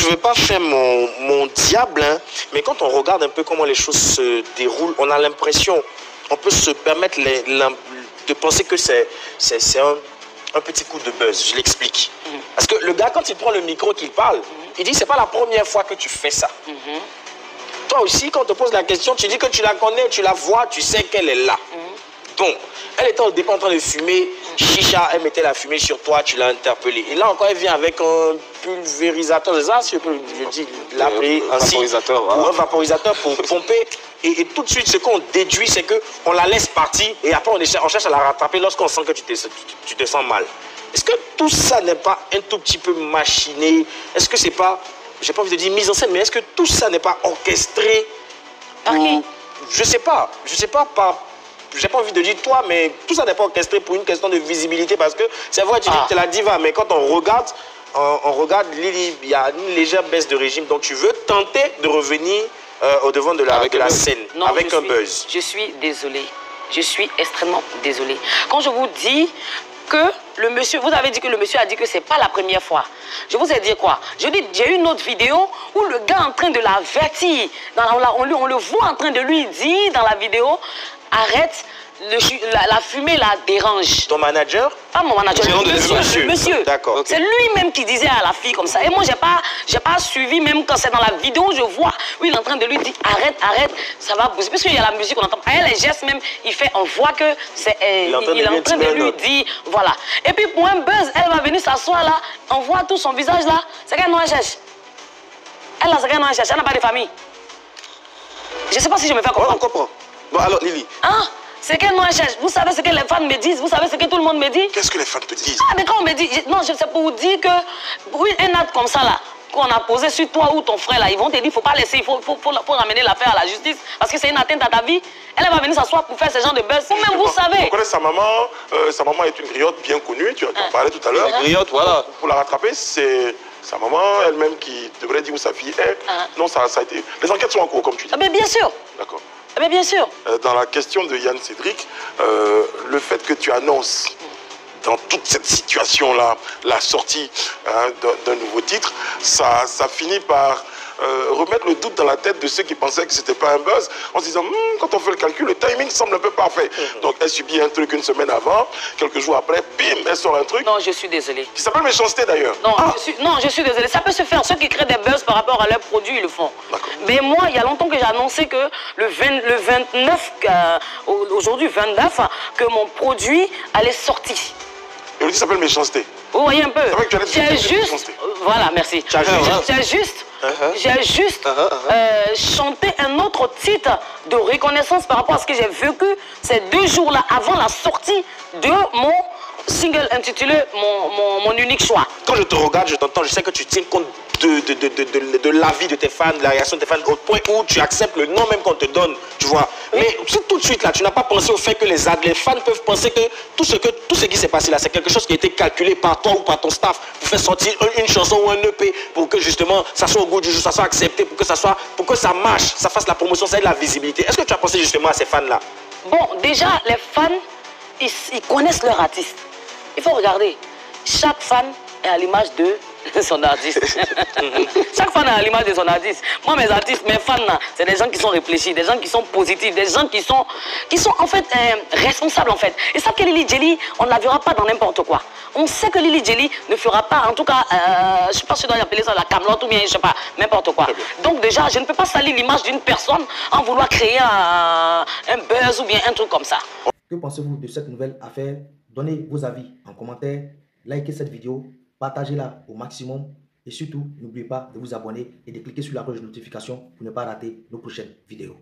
je ne vais pas faire mon diable, hein, mais quand on regarde un peu comment les choses se déroulent, on a l'impression, on peut se permettre de penser que c'est un petit coup de buzz. Je l'explique. Parce que le gars, quand il prend le micro, qu'il parle, il dit c'est pas la première fois que tu fais ça. Toi aussi, quand on te pose la question, tu dis que tu la connais, tu la vois, tu sais qu'elle est là. Bon, elle était au départ en train de fumer, chicha, elle mettait la fumée sur toi, tu l'as interpellée. Et là encore, elle vient avec un pulvérisateur, c'est ça, si je peux l'appeler ainsi, un vaporisateur pour pomper. Et tout de suite, ce qu'on déduit, c'est qu'on la laisse partir et après on cherche à la rattraper lorsqu'on sent que tu te sens mal. Est-ce que tout ça n'est pas un tout petit peu machiné? Est-ce que c'est pas, j'ai pas envie de dire mise en scène, mais est-ce que tout ça n'est pas orchestré par qui? Je sais pas par... J'ai pas envie de dire toi, mais tout ça n'est pas orchestré pour une question de visibilité parce que c'est vrai, tu dis que tu es la diva, mais quand on regarde Lily, il y a une légère baisse de régime, donc tu veux tenter de revenir au devant de la scène avec un buzz. Je suis désolée, je suis extrêmement désolée. Quand je vous dis que le monsieur, vous avez dit que le monsieur a dit que c'est pas la première fois. Je vous ai dit quoi? Je dis, j'ai une autre vidéo où le gars est en train de l'avertir. On le voit en train de lui dire dans la vidéo, arrête, la fumée la dérange. Ton manager? Pas mon manager, le monsieur. D'accord. Okay. C'est lui-même qui disait à la fille comme ça. Et moi, j'ai pas suivi, même quand c'est dans la vidéo, je vois où il est en train de lui dire arrête, arrête, ça va bouger. Parce qu'il y a la musique, on entend. Elle, les gestes même, on voit que c'est. Il est en train de lui dire, voilà. Et puis pour un buzz, elle va venir s'asseoir là, on voit tout son visage là. C'est qu'elle nous cherche. Elle, c'est qu'elle nous cherche, elle n'a pas de famille. Je ne sais pas si je me fais comprendre. Ouais, on comprend. Bon, alors, Lily. Hein? C'est qu'elle nous cherche. Vous savez ce que les fans me disent? Vous savez ce que tout le monde me dit? Qu'est-ce que les fans te disent? Ah, mais quand on me dit... Non, c'est pour vous dire que... Oui, un acte comme ça, là, qu'on a posé sur toi ou ton frère, là, ils vont te dire, il ne faut pas laisser, il faut ramener l'affaire à la justice, parce que c'est une atteinte à ta vie. Elle va venir s'asseoir pour faire ce genre de buzz. Vous-même, vous savez. On connaît sa maman est une griotte bien connue, tu en parlais tout à l'heure. Une griotte, voilà. Pour la rattraper, c'est sa maman elle-même qui devrait dire où sa fille est. Non, ça a été... Les enquêtes sont en cours, comme tu dis. Ah, mais bien sûr. D'accord. Mais bien sûr. Dans la question de Yann Cédric, le fait que tu annonces dans toute cette situation-là la sortie d'un nouveau titre, ça finit par remettre le doute dans la tête de ceux qui pensaient que ce n'était pas un buzz, en se disant, quand on fait le calcul, le timing semble un peu parfait. Donc elle subit un truc une semaine avant, quelques jours après, bim, elle sort un truc. Non, je suis désolée. Qui s'appelle méchanceté d'ailleurs. Non, je suis désolée. Ça peut se faire. Ceux qui créent des buzz par rapport à leurs produits, ils le font. Mais moi, il y a longtemps que j'ai annoncé que le 29, aujourd'hui 29, que mon produit allait sortir. Et lui, ça s'appelle méchanceté. Vous voyez un peu. J'ai juste... Voilà, merci. J'ai juste chanté un autre titre de reconnaissance par rapport à ce que j'ai vécu ces 2 jours-là avant la sortie de mon single intitulé mon unique choix. Quand je te regarde, je t'entends, je sais que tu tiens compte de l'avis de tes fans, de la réaction de tes fans, au point où tu acceptes le nom même qu'on te donne, tu vois. Mais tout de suite là, tu n'as pas pensé au fait que les fans peuvent penser que tout ce qui s'est passé là, c'est quelque chose qui a été calculé par toi ou par ton staff pour faire sortir une chanson ou un EP pour que justement ça soit au goût du jour, ça soit accepté, pour que ça marche, ça fasse la promotion, ça ait de la visibilité. Est-ce que tu as pensé justement à ces fans là? Bon, déjà les fans, ils connaissent leur artiste. Il faut regarder, chaque fan est à l'image de son artiste. Chaque fan est à l'image de son artiste. Moi, mes artistes, mes fans, c'est des gens qui sont réfléchis, des gens qui sont positifs, des gens qui sont en fait responsables en fait. Et ça que Lily Jelly, on ne la verra pas dans n'importe quoi. On sait que Lily Jelly ne fera pas, en tout cas, je ne sais pas si on doit appeler ça la camelote ou bien, je ne sais pas, n'importe quoi. Donc déjà, je ne peux pas salir l'image d'une personne en vouloir créer un buzz ou bien un truc comme ça. Que pensez-vous de cette nouvelle affaire? Donnez vos avis en commentaire, likez cette vidéo, partagez-la au maximum et surtout, n'oubliez pas de vous abonner et de cliquer sur la cloche de notification pour ne pas rater nos prochaines vidéos.